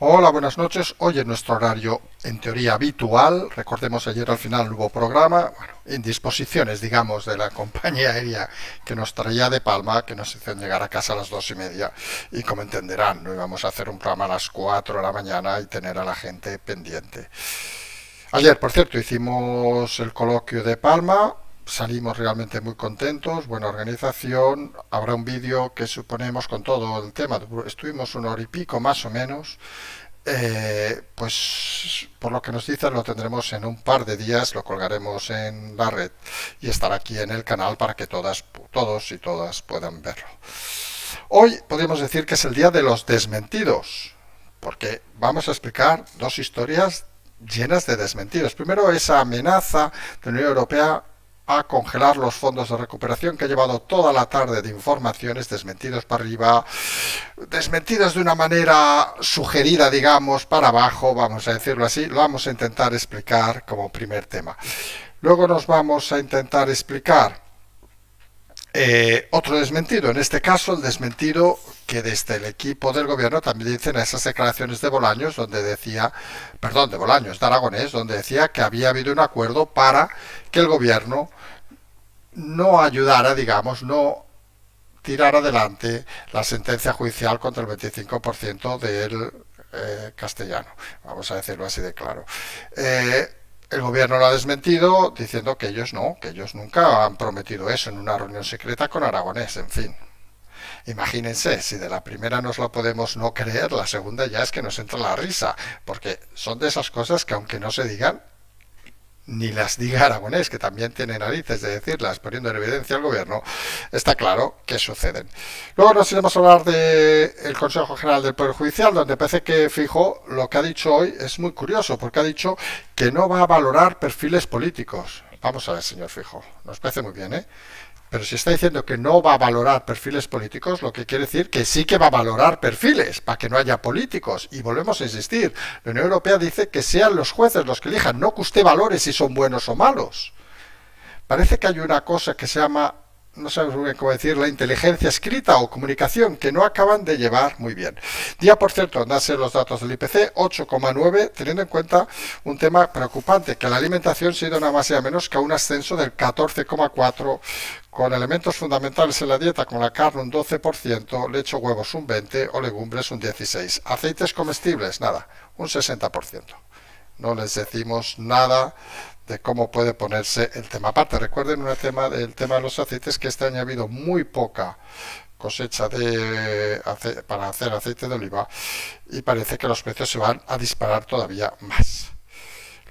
Hola, buenas noches. Hoy en nuestro horario, en teoría habitual, recordemos ayer al final no hubo programa, bueno, indisposiciones, digamos, de la compañía aérea que nos traía de Palma, que nos hicieron llegar a casa a las 2:30, y como entenderán, no íbamos a hacer un programa a las 4 de la mañana y tener a la gente pendiente. Ayer, por cierto, hicimos el coloquio de Palma, salimos realmente muy contentos, buena organización, habrá un vídeo que suponemos con todo el tema, estuvimos una hora y pico más o menos, pues por lo que nos dicen lo tendremos en un par de días, lo colgaremos en la red y estará aquí en el canal para que todos y todas puedan verlo. Hoy podemos decir que es el día de los desmentidos, porque vamos a explicar dos historias llenas de desmentidos. Primero, esa amenaza de la Unión Europea a congelar los fondos de recuperación que ha llevado toda la tarde de informaciones, desmentidos para arriba, desmentidos de una manera sugerida, digamos, para abajo, vamos a decirlo así. Lo vamos a intentar explicar como primer tema. Luego nos vamos a intentar explicar otro desmentido, en este caso el desmentido que desde el equipo del gobierno también dicen esas declaraciones de Bolaños, donde decía, perdón, de Bolaños, de Aragonés, donde decía que había habido un acuerdo para que el gobierno no ayudara, digamos, no tirar adelante la sentencia judicial contra el 25% del castellano. Vamos a decirlo así de claro. El gobierno lo ha desmentido diciendo que ellos no, que ellos nunca han prometido eso en una reunión secreta con Aragonés, en fin. Imagínense, si de la primera nos la podemos no creer, la segunda ya es que nos entra la risa, porque son de esas cosas que aunque no se digan, ni las diga Aragonés, que también tiene narices de decirlas, poniendo en evidencia al gobierno, está claro que suceden. Luego nos iremos a hablar del Consejo General del Poder Judicial, donde parece que Feijóo lo que ha dicho hoy es muy curioso, porque ha dicho que no va a valorar perfiles políticos. Vamos a ver, señor Feijóo, nos parece muy bien, ¿eh? Pero si está diciendo que no va a valorar perfiles políticos, lo que quiere decir que sí que va a valorar perfiles, para que no haya políticos. Y volvemos a insistir, la Unión Europea dice que sean los jueces los que elijan, no que usted valore si son buenos o malos. Parece que hay una cosa que se llama, no sabemos muy bien cómo decir, la inteligencia escrita o comunicación, que no acaban de llevar muy bien. Día, por cierto, nace los datos del IPC, 8,9, teniendo en cuenta un tema preocupante, que la alimentación se ha ido nada más y a menos que a un ascenso del 14,4, con elementos fundamentales en la dieta, como la carne un 12%, leche o huevos un 20% o legumbres un 16%. Aceites comestibles, nada, un 60%. No les decimos nada de cómo puede ponerse el tema. Aparte, recuerden el tema de los aceites, que este año ha habido muy poca cosecha para hacer aceite de oliva y parece que los precios se van a disparar todavía más.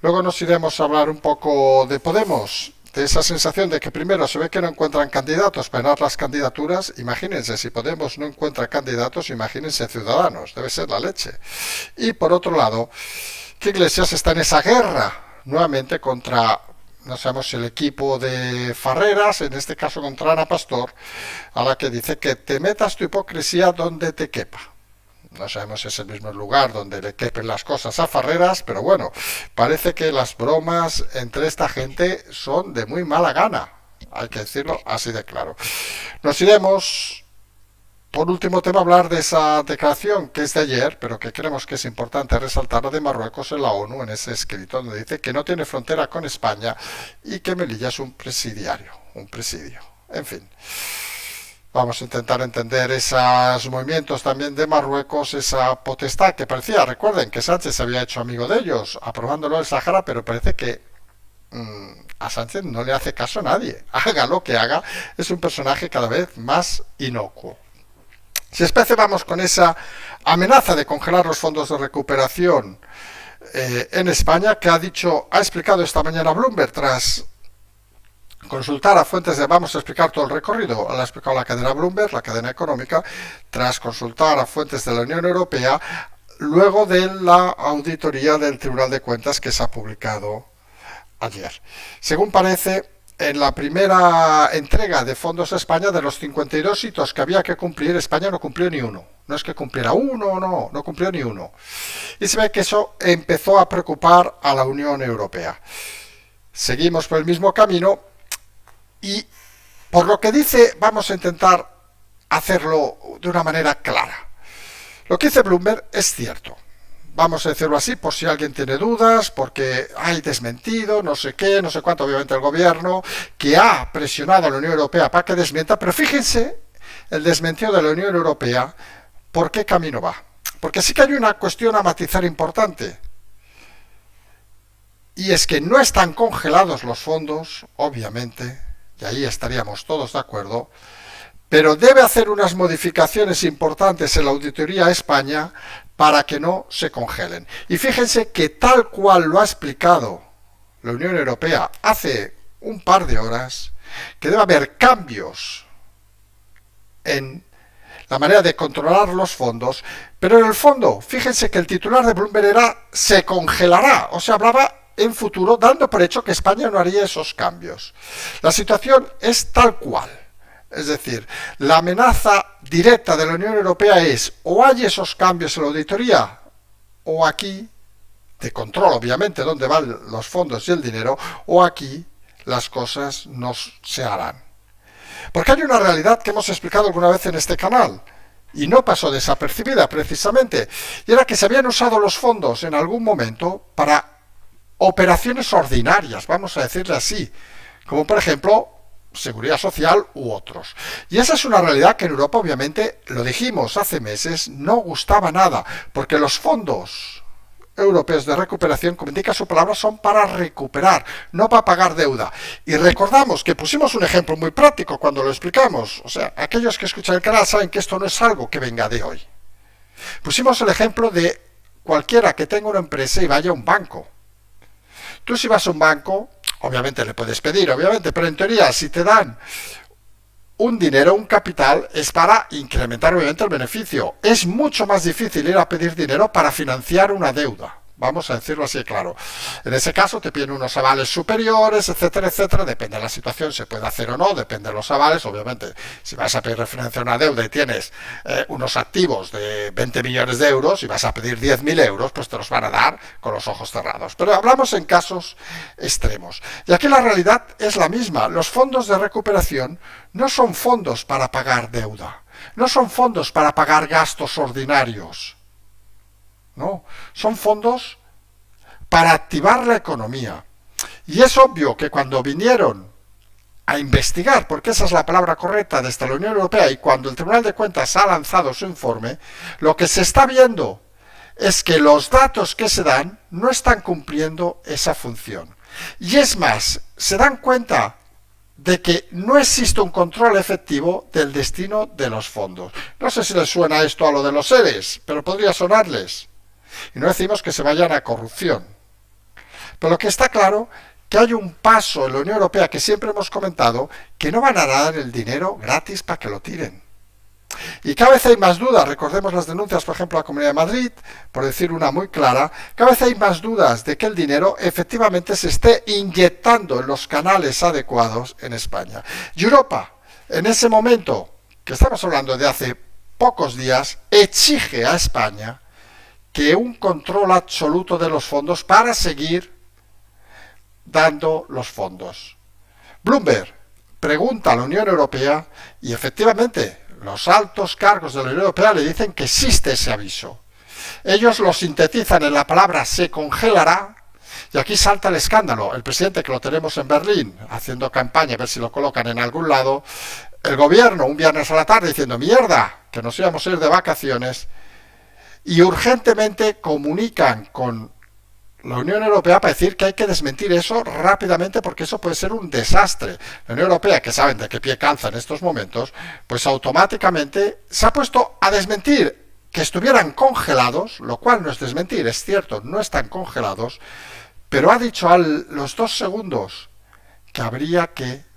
Luego nos iremos a hablar un poco de Podemos, de esa sensación de que primero se ve que no encuentran candidatos para ganar las candidaturas. Imagínense, si Podemos no encuentra candidatos, imagínense Ciudadanos, debe ser la leche. Y por otro lado, que Iglesias está en esa guerra nuevamente contra, no sabemos si el equipo de Farreras, en este caso contra Ana Pastor, a la que dice que te metas tu hipocresía donde te quepa. No sabemos si es el mismo lugar donde le quepen las cosas a Farreras, pero bueno, parece que las bromas entre esta gente son de muy mala gana, hay que decirlo así de claro. Nos iremos, por último tema, hablar de esa declaración que es de ayer, pero que creemos que es importante resaltar, de Marruecos en la ONU, en ese escrito donde dice que no tiene frontera con España y que Melilla es un presidio. En fin, vamos a intentar entender esos movimientos también de Marruecos, esa potestad que parecía, recuerden que Sánchez se había hecho amigo de ellos, aprobándolo el Sáhara, pero parece que a Sánchez no le hace caso a nadie. Haga lo que haga, es un personaje cada vez más inocuo. Si vamos con esa amenaza de congelar los fondos de recuperación en España, que ha explicado esta mañana Bloomberg tras consultar a fuentes vamos a explicar todo el recorrido, lo ha explicado la cadena Bloomberg, la cadena económica, tras consultar a fuentes de la Unión Europea, luego de la auditoría del Tribunal de Cuentas que se ha publicado ayer. Según parece, en la primera entrega de fondos a España, de los 52 hitos que había que cumplir, España no cumplió ni uno. No es que cumpliera uno, no cumplió ni uno. Y se ve que eso empezó a preocupar a la Unión Europea. Seguimos por el mismo camino y, por lo que dice, vamos a intentar hacerlo de una manera clara. Lo que dice Bloomberg es cierto. vamos a decirlo así, por si alguien tiene dudas, porque hay desmentido, no sé qué, no sé cuánto, obviamente el gobierno, que ha presionado a la Unión Europea para que desmienta, pero fíjense el desmentido de la Unión Europea, ¿por qué camino va? Porque sí que hay una cuestión a matizar importante, y es que no están congelados los fondos, obviamente, y ahí estaríamos todos de acuerdo, pero debe hacer unas modificaciones importantes en la Auditoría a España para que no se congelen. Y fíjense que tal cual lo ha explicado la Unión Europea hace un par de horas, que debe haber cambios en la manera de controlar los fondos, pero en el fondo, fíjense que el titular de Bloomberg era se congelará, o sea, hablaba en futuro, dando por hecho que España no haría esos cambios. La situación es tal cual. Es decir, la amenaza directa de la Unión Europea es o hay esos cambios en la auditoría o aquí, de control obviamente dónde van los fondos y el dinero, o aquí las cosas no se harán. Porque hay una realidad que hemos explicado alguna vez en este canal y no pasó desapercibida precisamente, y era que se habían usado los fondos en algún momento para operaciones ordinarias, vamos a decirle así, como por ejemplo Seguridad Social u otros. Y esa es una realidad que en Europa, obviamente, lo dijimos hace meses, no gustaba nada, porque los fondos europeos de recuperación, como indica su palabra, son para recuperar, no para pagar deuda. Y recordamos que pusimos un ejemplo muy práctico cuando lo explicamos. O sea, aquellos que escuchan el canal saben que esto no es algo que venga de hoy. Pusimos el ejemplo de cualquiera que tenga una empresa y vaya a un banco. Tú si vas a un banco, obviamente le puedes pedir, obviamente, pero en teoría si te dan un dinero, un capital, es para incrementar obviamente el beneficio. Es mucho más difícil ir a pedir dinero para financiar una deuda. Vamos a decirlo así, claro. En ese caso te piden unos avales superiores, etcétera, etcétera. Depende de la situación, se puede hacer o no, depende de los avales. Obviamente, si vas a pedir refinanciar una deuda y tienes unos activos de 20 millones de euros y vas a pedir 10.000 euros, pues te los van a dar con los ojos cerrados. Pero hablamos en casos extremos. Y aquí la realidad es la misma. Los fondos de recuperación no son fondos para pagar deuda. No son fondos para pagar gastos ordinarios. No, son fondos para activar la economía. Y es obvio que cuando vinieron a investigar, porque esa es la palabra correcta desde la Unión Europea, y cuando el Tribunal de Cuentas ha lanzado su informe, lo que se está viendo es que los datos que se dan no están cumpliendo esa función. Y es más, se dan cuenta de que no existe un control efectivo del destino de los fondos. No sé si les suena esto a lo de los seres, pero podría sonarles. Y no decimos que se vayan a corrupción. Pero lo que está claro que hay un paso en la Unión Europea que siempre hemos comentado, que no van a dar el dinero gratis para que lo tiren. Y cada vez hay más dudas, recordemos las denuncias, por ejemplo, a la Comunidad de Madrid, por decir una muy clara, cada vez hay más dudas de que el dinero efectivamente se esté inyectando en los canales adecuados en España. Y Europa, en ese momento, que estamos hablando de hace pocos días, exige a España que un control absoluto de los fondos para seguir dando los fondos. Bloomberg pregunta a la Unión Europea y efectivamente los altos cargos de la Unión Europea le dicen que existe ese aviso. Ellos lo sintetizan en la palabra se congelará y aquí salta el escándalo. El presidente, que lo tenemos en Berlín haciendo campaña a ver si lo colocan en algún lado, el gobierno un viernes a la tarde diciendo mierda, que nos íbamos a ir de vacaciones, y urgentemente comunican con la Unión Europea para decir que hay que desmentir eso rápidamente porque eso puede ser un desastre. La Unión Europea, que saben de qué pie calza en estos momentos, pues automáticamente se ha puesto a desmentir que estuvieran congelados, lo cual no es desmentir, es cierto, no están congelados, pero ha dicho a los 2 segundos que habría que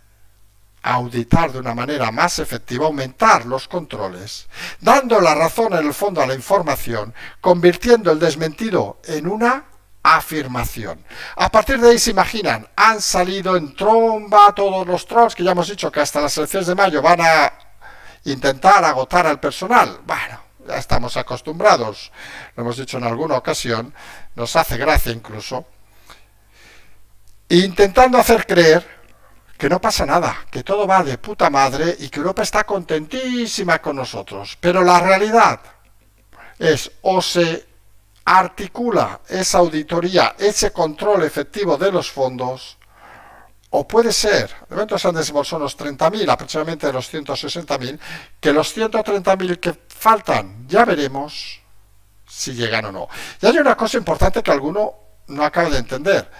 auditar de una manera más efectiva, aumentar los controles, dando la razón en el fondo a la información, convirtiendo el desmentido en una afirmación. A partir de ahí se imaginan, han salido en tromba todos los trolls, que ya hemos dicho que hasta las elecciones de mayo van a intentar agotar al personal. Bueno, ya estamos acostumbrados, lo hemos dicho en alguna ocasión, nos hace gracia incluso, intentando hacer creer que no pasa nada, que todo va de puta madre y que Europa está contentísima con nosotros. Pero la realidad es o se articula esa auditoría, ese control efectivo de los fondos, o puede ser, de momento se han desembolsado unos 30.000, aproximadamente de los 160.000, que los 130.000 que faltan, ya veremos si llegan o no. Y hay una cosa importante que alguno no acaba de entender,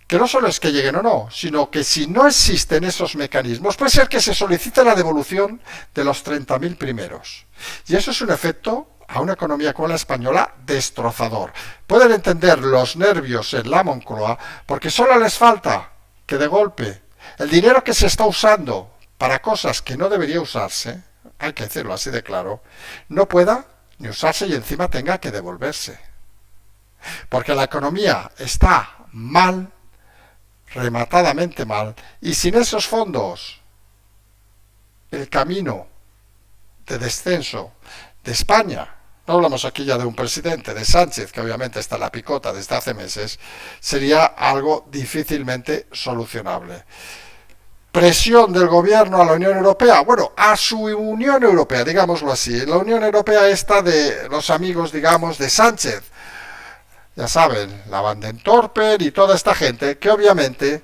que no solo es que lleguen o no, sino que si no existen esos mecanismos, puede ser que se solicite la devolución de los 30.000 primeros. Y eso es un efecto a una economía como la española destrozador. Pueden entender los nervios en la Moncloa porque solo les falta que de golpe el dinero que se está usando para cosas que no debería usarse, hay que decirlo así de claro, no pueda ni usarse y encima tenga que devolverse. Porque la economía está mal, rematadamente mal, y sin esos fondos el camino de descenso de España, no hablamos aquí ya de un presidente, de Sánchez, que obviamente está en la picota desde hace meses, sería algo difícilmente solucionable. Presión del gobierno a la Unión Europea, bueno, a su Unión Europea, digámoslo así, la Unión Europea esta de los amigos, digamos, de Sánchez, ya saben, la Van den Torpen y toda esta gente que obviamente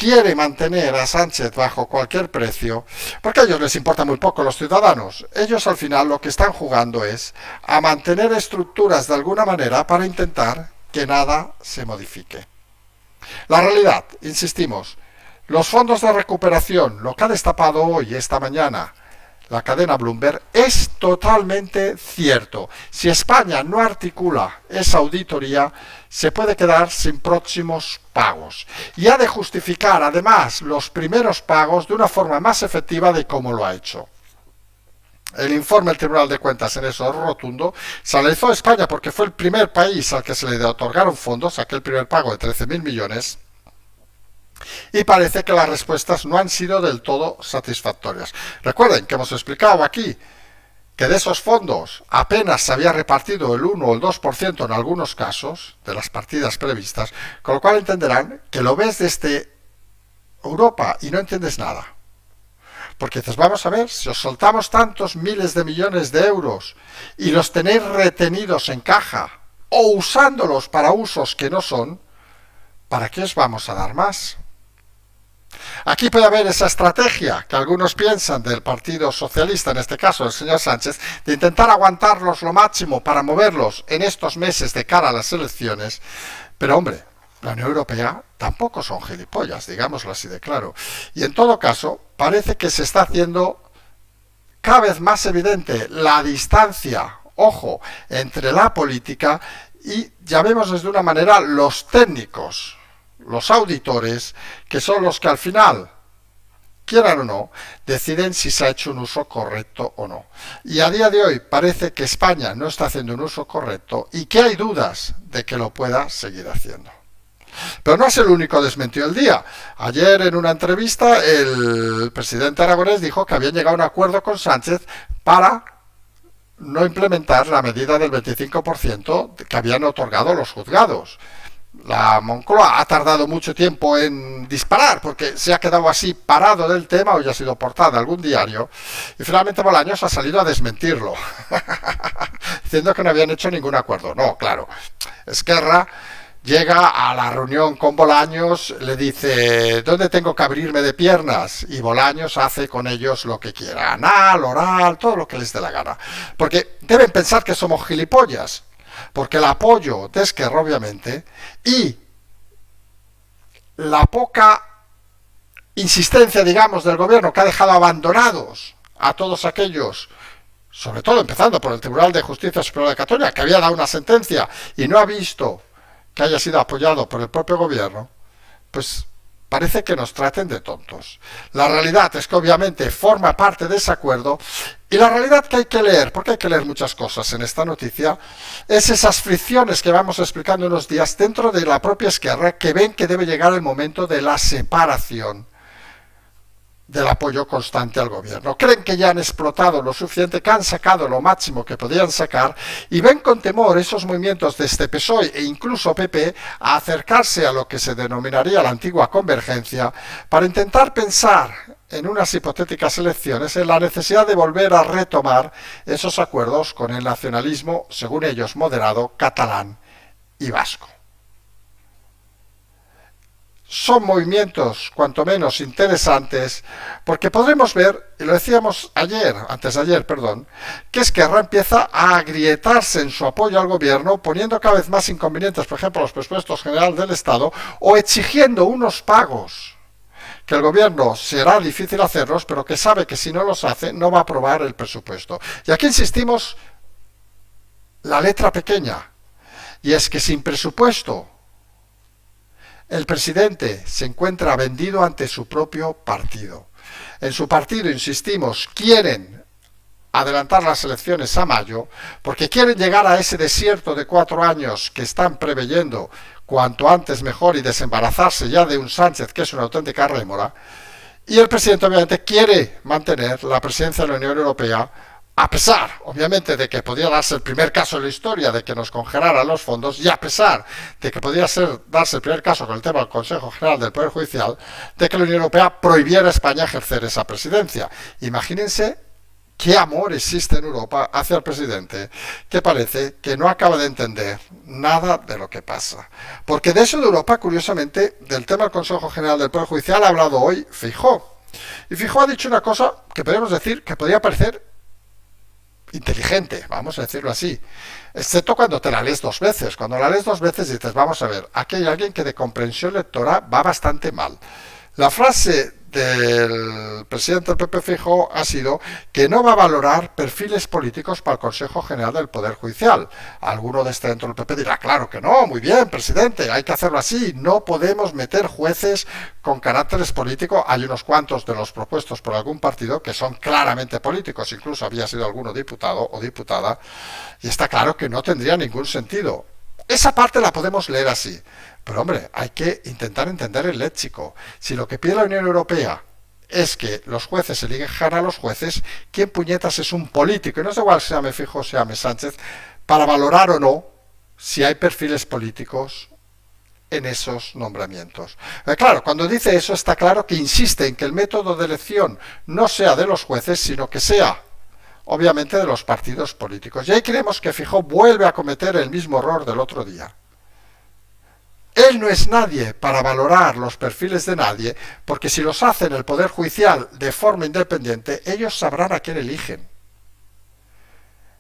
quiere mantener a Sánchez bajo cualquier precio, porque a ellos les importa muy poco los ciudadanos. Ellos al final lo que están jugando es a mantener estructuras de alguna manera para intentar que nada se modifique. La realidad, insistimos, los fondos de recuperación, lo que ha destapado hoy, esta mañana, la cadena Bloomberg, es totalmente cierto. Si España no articula esa auditoría, se puede quedar sin próximos pagos. Y ha de justificar, además, los primeros pagos de una forma más efectiva de cómo lo ha hecho. El informe del Tribunal de Cuentas en eso es rotundo. Se analizó a España porque fue el primer país al que se le otorgaron fondos, aquel primer pago de 13.000 millones, y parece que las respuestas no han sido del todo satisfactorias. Recuerden que hemos explicado aquí que de esos fondos apenas se había repartido el 1 o el 2% en algunos casos de las partidas previstas, con lo cual entenderán que lo ves desde Europa y no entiendes nada. Porque dices, vamos a ver, si os soltamos tantos miles de millones de euros y los tenéis retenidos en caja o usándolos para usos que no son, ¿para qué os vamos a dar más? Aquí puede haber esa estrategia que algunos piensan del Partido Socialista, en este caso el señor Sánchez, de intentar aguantarlos lo máximo para moverlos en estos meses de cara a las elecciones. Pero hombre, la Unión Europea tampoco son gilipollas, digámoslo así de claro. Y en todo caso, parece que se está haciendo cada vez más evidente la distancia, ojo, entre la política y, ya vemos desde una manera, los técnicos, los auditores, que son los que al final, quieran o no, deciden si se ha hecho un uso correcto o no. Y a día de hoy parece que España no está haciendo un uso correcto y que hay dudas de que lo pueda seguir haciendo. Pero no es el único desmentido del día. Ayer en una entrevista el presidente aragonés dijo que habían llegado a un acuerdo con Sánchez para no implementar la medida del 25% que habían otorgado los juzgados. La Moncloa ha tardado mucho tiempo en disparar porque se ha quedado así parado del tema, hoy ha sido portada algún diario y finalmente Bolaños ha salido a desmentirlo diciendo que no habían hecho ningún acuerdo. No, claro, Esquerra llega a la reunión con Bolaños, le dice ¿dónde tengo que abrirme de piernas? Y Bolaños hace con ellos lo que quiera, anal, oral, todo lo que les dé la gana, porque deben pensar que somos gilipollas. Porque el apoyo de Esquerra, obviamente, y la poca insistencia, digamos, del gobierno que ha dejado abandonados a todos aquellos, sobre todo empezando por el Tribunal de Justicia Superior de Cataluña, que había dado una sentencia y no ha visto que haya sido apoyado por el propio gobierno, pues parece que nos traten de tontos. La realidad es que obviamente forma parte de ese acuerdo y la realidad que hay que leer, porque hay que leer muchas cosas en esta noticia, es esas fricciones que vamos explicando unos días dentro de la propia Esquerra que ven que debe llegar el momento de la separación del apoyo constante al gobierno. Creen que ya han explotado lo suficiente, que han sacado lo máximo que podían sacar y ven con temor esos movimientos de este PSOE e incluso PP a acercarse a lo que se denominaría la antigua convergencia para intentar pensar en unas hipotéticas elecciones en la necesidad de volver a retomar esos acuerdos con el nacionalismo, según ellos, moderado, catalán y vasco. Son movimientos cuanto menos interesantes porque podremos ver, y lo decíamos antes de ayer, que Esquerra empieza a agrietarse en su apoyo al gobierno, poniendo cada vez más inconvenientes, por ejemplo, los presupuestos generales del Estado, o exigiendo unos pagos que el gobierno será difícil hacerlos, pero que sabe que si no los hace no va a aprobar el presupuesto. Y aquí insistimos la letra pequeña, y es que sin presupuesto el presidente se encuentra vendido ante su propio partido. En su partido, insistimos, quieren adelantar las elecciones a mayo porque quieren llegar a ese desierto de 4 años que están preveyendo cuanto antes mejor y desembarazarse ya de un Sánchez que es una auténtica rémora. Y el presidente obviamente quiere mantener la presidencia de la Unión Europea a pesar, obviamente, de que podía darse el primer caso en la historia de que nos congelaran los fondos y a pesar de que podía darse el primer caso con el tema del Consejo General del Poder Judicial, de que la Unión Europea prohibiera a España ejercer esa presidencia. Imagínense qué amor existe en Europa hacia el presidente, que parece que no acaba de entender nada de lo que pasa. Porque de eso de Europa, curiosamente, del tema del Consejo General del Poder Judicial ha hablado hoy Feijóo. Y Feijóo ha dicho una cosa que podríamos decir que podría parecer inteligente, vamos a decirlo así, excepto cuando te la lees 2 veces. Cuando la lees 2 veces dices, vamos a ver, aquí hay alguien que de comprensión lectora va bastante mal. La frase del presidente del PP Feijóo ha sido que no va a valorar perfiles políticos para el Consejo General del Poder Judicial. Alguno de este dentro del PP dirá, claro que no, muy bien, presidente, hay que hacerlo así, no podemos meter jueces con caracteres políticos. Hay unos cuantos de los propuestos por algún partido que son claramente políticos, incluso había sido alguno diputado o diputada, y está claro que no tendría ningún sentido. Esa parte la podemos leer así. Pero hombre, hay que intentar entender el léxico. Si lo que pide la Unión Europea es que los jueces elijan a los jueces, ¿quién puñetas es un político? Y no es igual si se llame Feijóo o se llame Sánchez, para valorar o no si hay perfiles políticos en esos nombramientos. Claro, cuando dice eso está claro que insiste en que el método de elección no sea de los jueces, sino que sea obviamente de los partidos políticos. Y ahí creemos que Feijóo vuelve a cometer el mismo error del otro día. Él no es nadie para valorar los perfiles de nadie, porque si los hace en el Poder Judicial de forma independiente, ellos sabrán a quién eligen.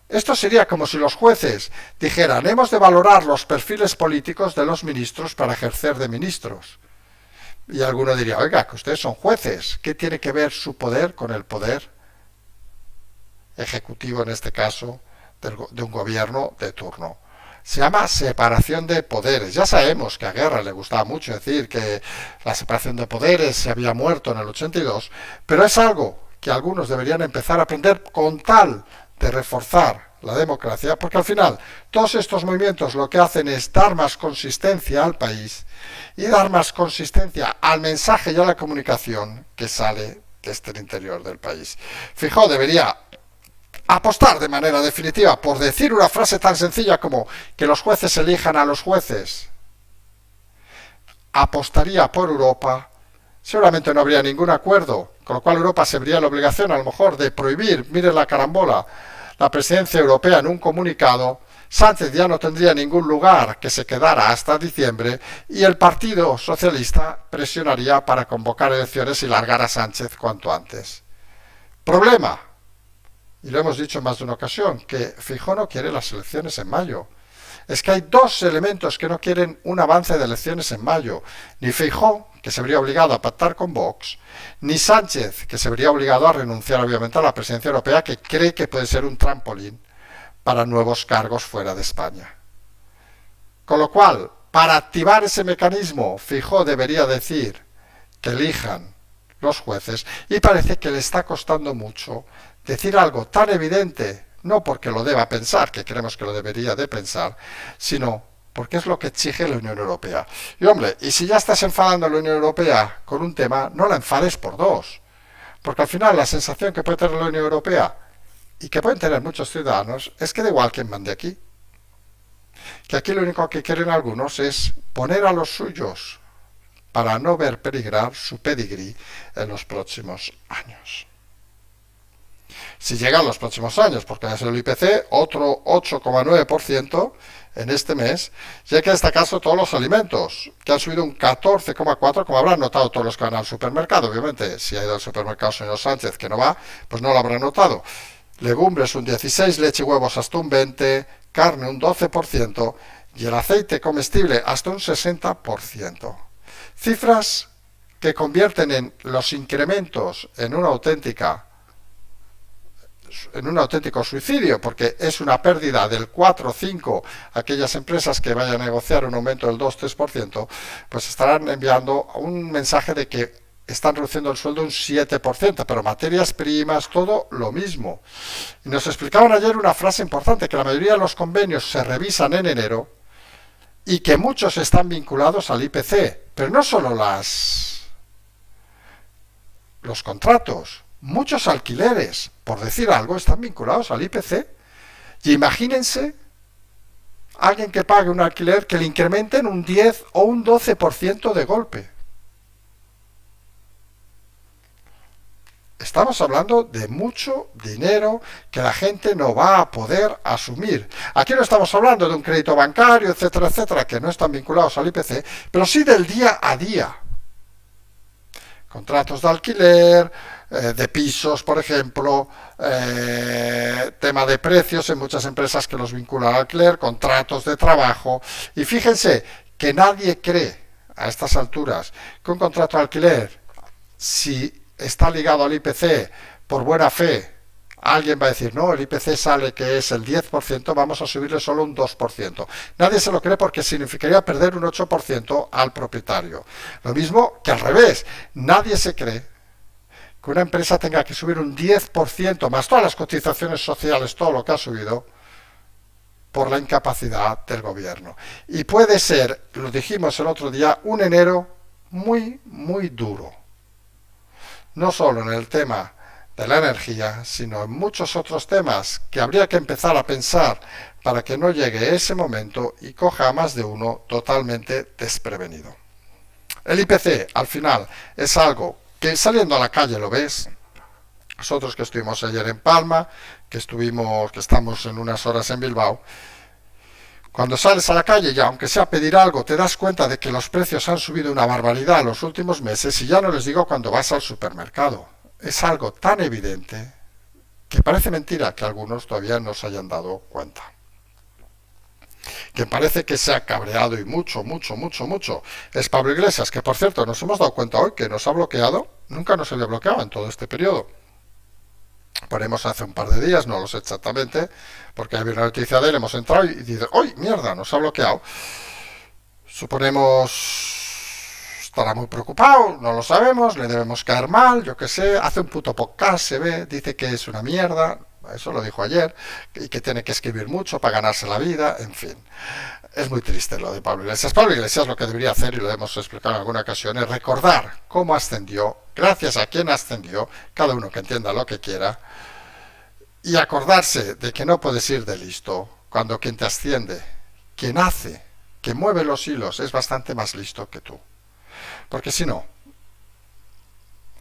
Esto sería como si los jueces dijeran, hemos de valorar los perfiles políticos de los ministros para ejercer de ministros. Y alguno diría, oiga, que ustedes son jueces, ¿qué tiene que ver su poder con el poder ejecutivo, en este caso, de un gobierno de turno? Se llama separación de poderes. Ya sabemos que a Guerra le gustaba mucho decir que la separación de poderes se había muerto en el 82, pero es algo que algunos deberían empezar a aprender con tal de reforzar la democracia, porque al final todos estos movimientos lo que hacen es dar más consistencia al país y dar más consistencia al mensaje y a la comunicación que sale desde el interior del país. Feijóo debería apostar de manera definitiva por decir una frase tan sencilla como que los jueces elijan a los jueces. Apostaría por Europa, seguramente no habría ningún acuerdo, con lo cual Europa se vería la obligación a lo mejor de prohibir, mire la carambola, la presidencia europea en un comunicado. Sánchez ya no tendría ningún lugar que se quedara hasta diciembre y el Partido Socialista presionaría para convocar elecciones y largar a Sánchez cuanto antes. Problema. Y lo hemos dicho en más de una ocasión, que Feijóo no quiere las elecciones en mayo. Es que hay 2 elementos que no quieren un avance de elecciones en mayo. Ni Feijóo, que se vería obligado a pactar con Vox, ni Sánchez, que se vería obligado a renunciar obviamente a la presidencia europea, que cree que puede ser un trampolín para nuevos cargos fuera de España. Con lo cual, para activar ese mecanismo, Feijóo debería decir que elijan los jueces, y parece que le está costando mucho decir algo tan evidente, no porque lo deba pensar, que creemos que lo debería de pensar, sino porque es lo que exige la Unión Europea. Y hombre, y si ya estás enfadando a la Unión Europea con un tema, no la enfades por 2, porque al final la sensación que puede tener la Unión Europea, y que pueden tener muchos ciudadanos, es que da igual quien mande aquí. Que aquí lo único que quieren algunos es poner a los suyos para no ver peligrar su pedigrí en los próximos años. Si llegan los próximos años, porque ha sido el IPC, otro 8,9% en este mes, y hay que destacar sobre todos los alimentos, que han subido un 14,4%, como habrán notado todos los que van al supermercado. Obviamente, si ha ido al supermercado señor Sánchez, que no va, pues no lo habrá notado. Legumbres un 16%, leche y huevos hasta un 20%, carne un 12%, y el aceite comestible hasta un 60%. Cifras que convierten en los incrementos en un auténtico suicidio, porque es una pérdida del 4 o 5, aquellas empresas que vayan a negociar un aumento del 2-3%, pues estarán enviando un mensaje de que están reduciendo el sueldo un 7%, pero materias primas, todo lo mismo. Y nos explicaban ayer una frase importante, que la mayoría de los convenios se revisan en enero y que muchos están vinculados al IPC, pero no solo los contratos, muchos alquileres, por decir algo, están vinculados al IPC. Y imagínense alguien que pague un alquiler que le incrementen un 10 o un 12% de golpe. Estamos hablando de mucho dinero que la gente no va a poder asumir. Aquí no estamos hablando de un crédito bancario, etcétera, etcétera, que no están vinculados al IPC, pero sí del día a día. Contratos de alquiler, de pisos, por ejemplo, tema de precios en muchas empresas que los vinculan al alquiler, contratos de trabajo. Y fíjense que nadie cree a estas alturas que un contrato de alquiler, si está ligado al IPC por buena fe, alguien va a decir, no, el IPC sale que es el 10%, vamos a subirle solo un 2%. Nadie se lo cree porque significaría perder un 8% al propietario. Lo mismo que al revés, nadie se cree que una empresa tenga que subir un 10% más todas las cotizaciones sociales, todo lo que ha subido, por la incapacidad del gobierno. Y puede ser, lo dijimos el otro día, un enero muy, muy duro. No solo en el tema de la energía, sino en muchos otros temas que habría que empezar a pensar para que no llegue ese momento y coja a más de uno totalmente desprevenido. El IPC, al final, es algo que saliendo a la calle lo ves. Nosotros que estuvimos ayer en Palma, que estamos en unas horas en Bilbao, cuando sales a la calle y aunque sea pedir algo, te das cuenta de que los precios han subido una barbaridad en los últimos meses, y ya no les digo cuando vas al supermercado. Es algo tan evidente que parece mentira que algunos todavía no se hayan dado cuenta. Que parece que se ha cabreado y mucho, es Pablo Iglesias, que por cierto nos hemos dado cuenta hoy que nos ha bloqueado, nunca nos había bloqueado en todo este periodo. Ponemos hace un par de días, no lo sé exactamente, porque había una noticia de él, hemos entrado y dice, ¡ay, mierda! Nos ha bloqueado. Suponemos estará muy preocupado, no lo sabemos, le debemos caer mal, yo qué sé, hace un puto podcast, se ve, dice que es una mierda, eso lo dijo ayer, y que tiene que escribir mucho para ganarse la vida, en fin. Es muy triste lo de Pablo Iglesias. Pablo Iglesias lo que debería hacer, y lo hemos explicado en alguna ocasión, es recordar cómo ascendió, gracias a quién ascendió, cada uno que entienda lo que quiera, y acordarse de que no puedes ir de listo cuando quien te asciende, quien hace, que mueve los hilos, es bastante más listo que tú. Porque si no,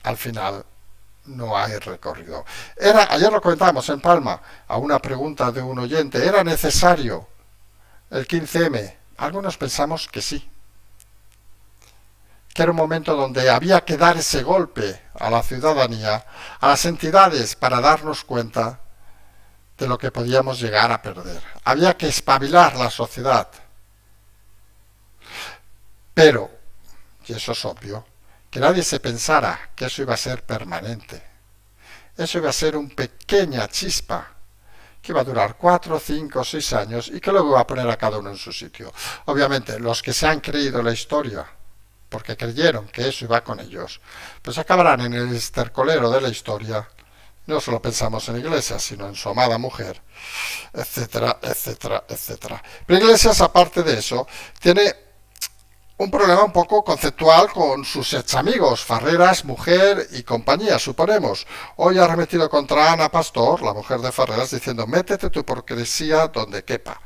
al final no hay recorrido. Ayer lo comentábamos en Palma, a una pregunta de un oyente, ¿era necesario el 15M? Algunos pensamos que sí, que era un momento donde había que dar ese golpe a la ciudadanía, a las entidades, para darnos cuenta de lo que podíamos llegar a perder. Había que espabilar la sociedad. Pero, y eso es obvio, que nadie se pensara que eso iba a ser permanente. Eso iba a ser una pequeña chispa que iba a durar 4, 5, 6 años y que luego iba a poner a cada uno en su sitio. Obviamente, los que se han creído la historia, porque creyeron que eso iba con ellos, pues acabarán en el estercolero de la historia. No solo pensamos en Iglesias, sino en su amada mujer, etcétera, etcétera, etcétera. Pero Iglesias, aparte de eso, tiene un problema un poco conceptual con sus ex amigos, Farreras, mujer y compañía, suponemos. Hoy ha arremetido contra Ana Pastor, la mujer de Farreras, diciendo, métete tu hipocresía donde quepa.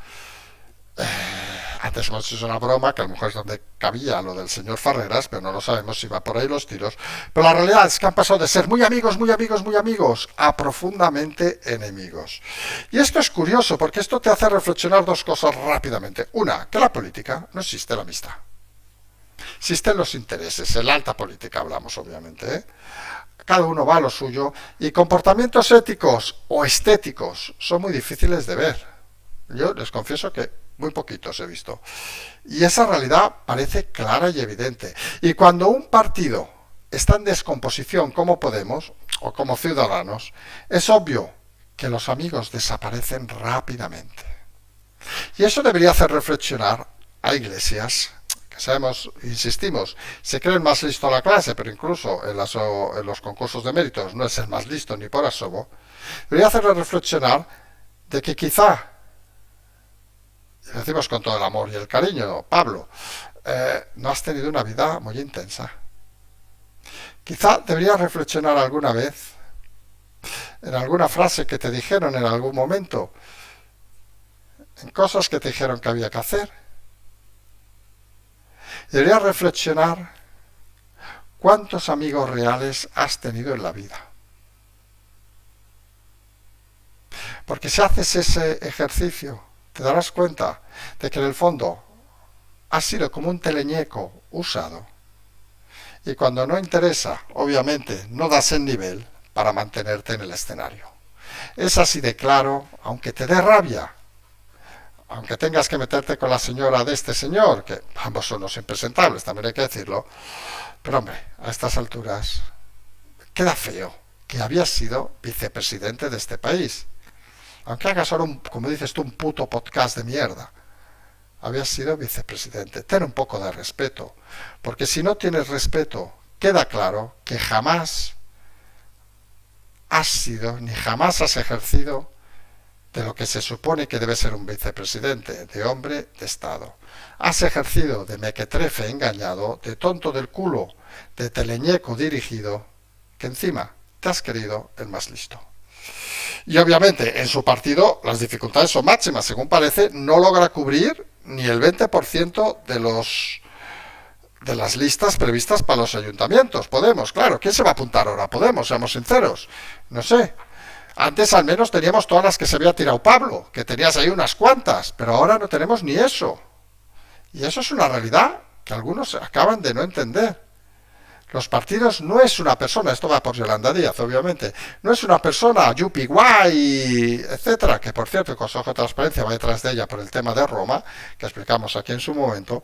Antes hemos hecho una broma, que a lo mejor es donde cabía lo del señor Farreras, pero no lo sabemos si va por ahí los tiros. Pero la realidad es que han pasado de ser muy amigos, muy amigos, muy amigos, a profundamente enemigos. Y esto es curioso, porque esto te hace reflexionar dos cosas rápidamente. Una, que en la política no existe la amistad. Existen los intereses, en la alta política hablamos, obviamente, ¿eh? Cada uno va a lo suyo, y comportamientos éticos o estéticos son muy difíciles de ver. Yo les confieso que muy poquitos he visto. Y esa realidad parece clara y evidente. Y cuando un partido está en descomposición como Podemos, o como Ciudadanos, es obvio que los amigos desaparecen rápidamente. Y eso debería hacer reflexionar a Iglesias, que sabemos, insistimos, se cree el más listo de la clase, pero incluso en los concursos de méritos no es el más listo ni por asomo. Debería hacerle reflexionar de que quizá, y lo decimos con todo el amor y el cariño, Pablo, no has tenido una vida muy intensa. Quizá deberías reflexionar alguna vez en alguna frase que te dijeron en algún momento, en cosas que te dijeron que había que hacer. Deberías reflexionar cuántos amigos reales has tenido en la vida. Porque si haces ese ejercicio, te darás cuenta de que en el fondo has sido como un teleñeco usado. Y cuando no interesa, obviamente, no das el nivel para mantenerte en el escenario. Es así de claro, aunque te dé rabia, aunque tengas que meterte con la señora de este señor, que ambos son los impresentables, también hay que decirlo, pero hombre, a estas alturas queda feo que habías sido vicepresidente de este país. Aunque hagas ahora, como dices tú, un puto podcast de mierda, habías sido vicepresidente. Ten un poco de respeto, porque si no tienes respeto, queda claro que jamás has sido, ni jamás has ejercido de lo que se supone que debe ser un vicepresidente, de hombre de Estado. Has ejercido de mequetrefe engañado, de tonto del culo, de teleñeco dirigido, que encima te has creído el más listo. Y obviamente en su partido las dificultades son máximas. Según parece, no logra cubrir ni el 20% de las listas previstas para los ayuntamientos. Podemos, claro. ¿Quién se va a apuntar ahora? Podemos, seamos sinceros. No sé. Antes al menos teníamos todas las que se había tirado Pablo, que tenías ahí unas cuantas, pero ahora no tenemos ni eso. Y eso es una realidad que algunos acaban de no entender. Los partidos no es una persona, esto va por Yolanda Díaz, obviamente, no es una persona, yupi guay, etcétera, que por cierto el Consejo de Transparencia va detrás de ella por el tema de Roma, que explicamos aquí en su momento,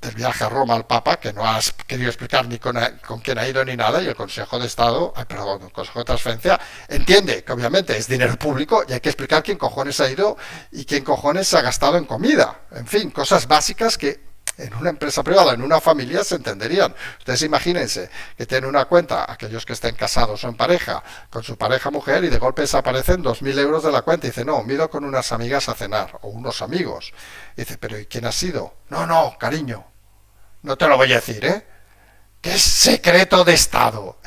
del viaje a Roma al Papa, que no has querido explicar ni con quién ha ido ni nada, y el Consejo de Estado, el Consejo de Transferencia, entiende que obviamente es dinero público y hay que explicar quién cojones ha ido y quién cojones se ha gastado en comida. En fin, cosas básicas que en una empresa privada, en una familia, se entenderían. Ustedes imagínense que tienen una cuenta, aquellos que estén casados o en pareja, con su pareja mujer, y de golpe desaparecen 2.000 euros de la cuenta. Y dice, no, me he ido con unas amigas a cenar, o unos amigos. Y dice, pero ¿y quién ha sido? No, cariño, no te lo voy a decir, ¿eh? Que es secreto de Estado.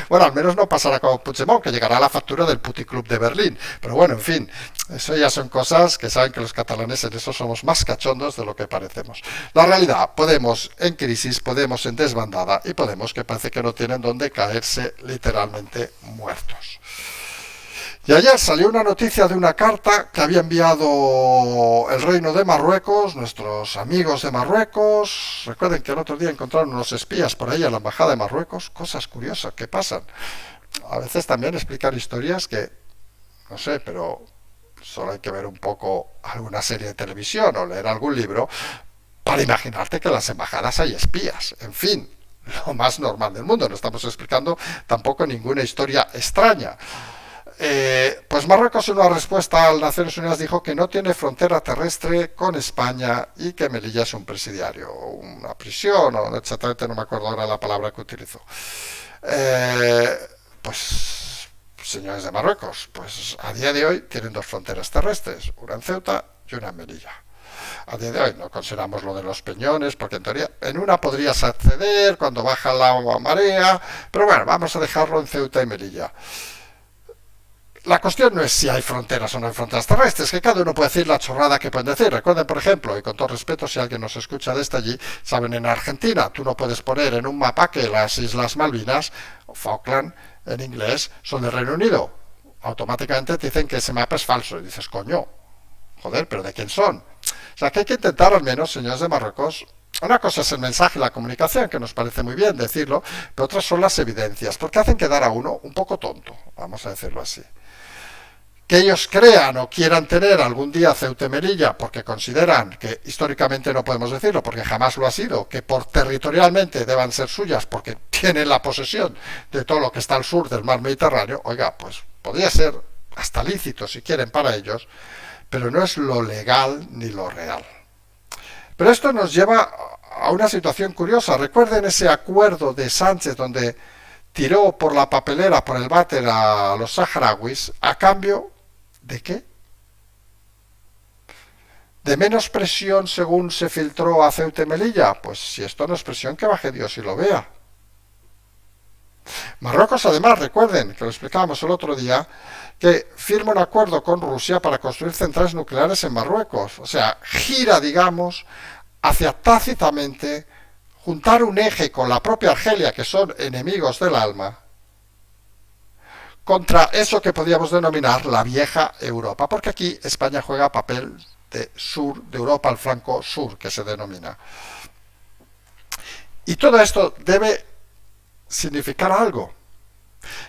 Bueno, al menos no pasará como Puigdemont, que llegará a la factura del puticlub de Berlín. Pero bueno, en fin, eso ya son cosas que saben que los catalanes en eso somos más cachondos de lo que parecemos. La realidad, Podemos en crisis, Podemos en desbandada y Podemos que parece que no tienen donde caerse, literalmente muertos. Y ayer salió una noticia de una carta que había enviado el Reino de Marruecos, nuestros amigos de Marruecos. Recuerden que el otro día encontraron unos espías por ahí en la Embajada de Marruecos. Cosas curiosas que pasan. A veces también explicar historias que, no sé, pero solo hay que ver un poco alguna serie de televisión o leer algún libro para imaginarte que en las embajadas hay espías. En fin, lo más normal del mundo. No estamos explicando tampoco ninguna historia extraña. Pues Marruecos en una respuesta a las Naciones Unidas dijo que no tiene frontera terrestre con España y que Melilla es un presidiario, una prisión, o exactamente no me acuerdo ahora la palabra que utilizó. Pues señores de Marruecos, pues a día de hoy tienen dos fronteras terrestres, una en Ceuta y una en Melilla. A día de hoy no consideramos lo de los peñones, porque en teoría en una podrías acceder cuando baja la marea, pero bueno, vamos a dejarlo en Ceuta y Melilla. la cuestión no es si hay fronteras o no hay fronteras terrestres, que cada uno puede decir la chorrada que pueden decir. Recuerden, por ejemplo, y con todo respeto, si alguien nos escucha desde allí, saben, en Argentina tú no puedes poner en un mapa que las Islas Malvinas, o Falkland en inglés, son del Reino Unido. Automáticamente te dicen que ese mapa es falso. Y dices, coño, joder, pero ¿de quién son? O sea, que hay que intentar al menos, señores de Marruecos, una cosa es el mensaje y la comunicación, que nos parece muy bien decirlo, pero otras son las evidencias, porque hacen quedar a uno un poco tonto, vamos a decirlo así. Que ellos crean o quieran tener algún día Ceuta y Melilla porque consideran que históricamente no podemos decirlo, porque jamás lo ha sido, que por territorialmente deban ser suyas porque tienen la posesión de todo lo que está al sur del mar Mediterráneo, oiga, pues podría ser hasta lícito si quieren para ellos, pero no es lo legal ni lo real. Pero esto nos lleva a una situación curiosa. Recuerden ese acuerdo de Sánchez donde tiró por la papelera, por el váter a los saharauis, a cambio ¿de qué? ¿De menos presión según se filtró a Ceuta y Melilla? Pues si esto no es presión, que baje Dios y lo vea. Marruecos, además, recuerden, que lo explicábamos el otro día, que firma un acuerdo con Rusia para construir centrales nucleares en Marruecos. O sea, gira, digamos, hacia tácitamente juntar un eje con la propia Argelia, que son enemigos del alma, contra eso que podríamos denominar la vieja Europa, porque aquí España juega papel de sur, de Europa al flanco sur, que se denomina. Y todo esto debe significar algo.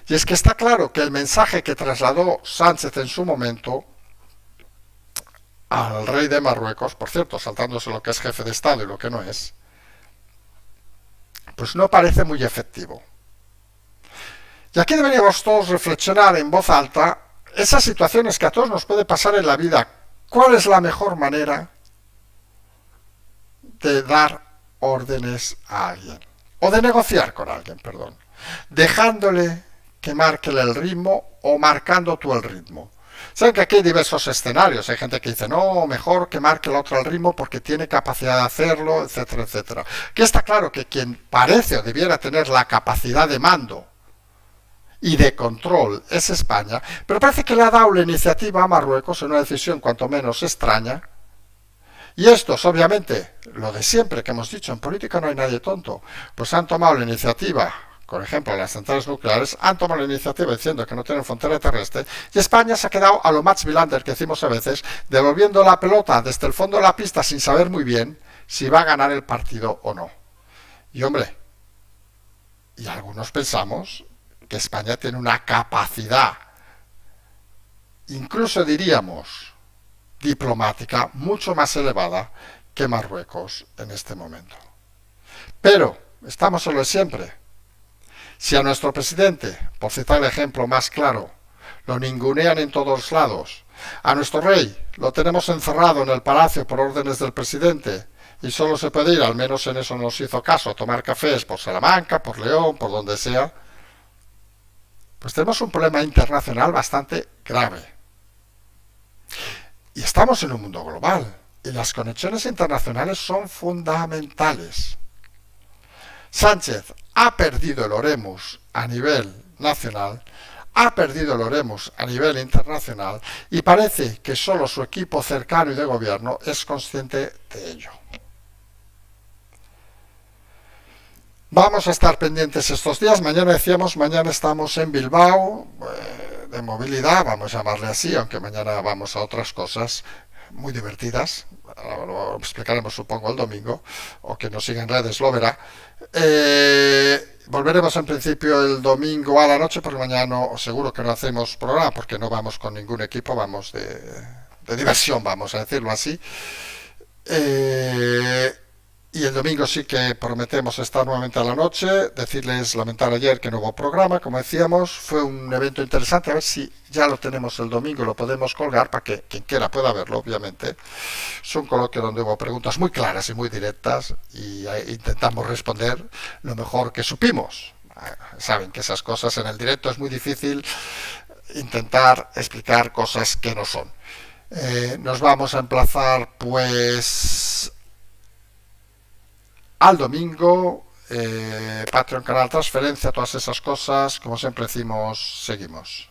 Y es que está claro que el mensaje que trasladó Sánchez en su momento al rey de Marruecos, por cierto, saltándose lo que es jefe de Estado y lo que no es, pues no parece muy efectivo. Y aquí deberíamos todos reflexionar en voz alta esas situaciones que a todos nos puede pasar en la vida. ¿Cuál es la mejor manera de dar órdenes a alguien? O de negociar con alguien, perdón. Dejándole que marque el ritmo o marcando tú el ritmo. Saben que aquí hay diversos escenarios. Hay gente que dice, no, mejor que marque el otro el ritmo porque tiene capacidad de hacerlo, etcétera, etcétera. Que está claro que quien parece o debiera tener la capacidad de mando y de control es España, pero parece que le ha dado la iniciativa a Marruecos en una decisión cuanto menos extraña. Y estos, obviamente, lo de siempre que hemos dicho, en política no hay nadie tonto, pues han tomado la iniciativa, por ejemplo, las centrales nucleares, han tomado la iniciativa diciendo que no tienen frontera terrestre, y España se ha quedado a lo Max Villander que decimos a veces, devolviendo la pelota desde el fondo de la pista sin saber muy bien si va a ganar el partido o no. Y hombre, y algunos pensamos que España tiene una capacidad, incluso diríamos, diplomática mucho más elevada que Marruecos en este momento. Pero, estamos en lo de siempre. Si a nuestro presidente, por citar el ejemplo más claro, lo ningunean en todos lados, a nuestro rey lo tenemos encerrado en el palacio por órdenes del presidente y solo se puede ir, al menos en eso nos hizo caso, a tomar cafés por Salamanca, por León, por donde sea, pues tenemos un problema internacional bastante grave. Y estamos en un mundo global y las conexiones internacionales son fundamentales. Sánchez ha perdido el oremus a nivel nacional, ha perdido el oremus a nivel internacional y parece que solo su equipo cercano y de gobierno es consciente de ello. Vamos a estar pendientes estos días. Mañana decíamos, mañana estamos en Bilbao, de movilidad, vamos a llamarle así, aunque mañana vamos a otras cosas muy divertidas. Lo explicaremos supongo el domingo, o que nos siga en redes lo verá. Volveremos en principio el domingo a la noche, porque mañana no, seguro que no hacemos programa, porque no vamos con ningún equipo, vamos de diversión, vamos a decirlo así. Y el domingo sí que prometemos estar nuevamente a la noche. Decirles, lamentar ayer que no hubo programa, como decíamos, fue un evento interesante, a ver si ya lo tenemos el domingo y lo podemos colgar para que quien quiera pueda verlo, obviamente. Es un coloquio donde hubo preguntas muy claras y muy directas y intentamos responder lo mejor que supimos. Saben que esas cosas en el directo es muy difícil intentar explicar cosas que no son. Nos vamos a emplazar pues al domingo, Patreon, canal, transferencia, todas esas cosas, como siempre decimos, seguimos.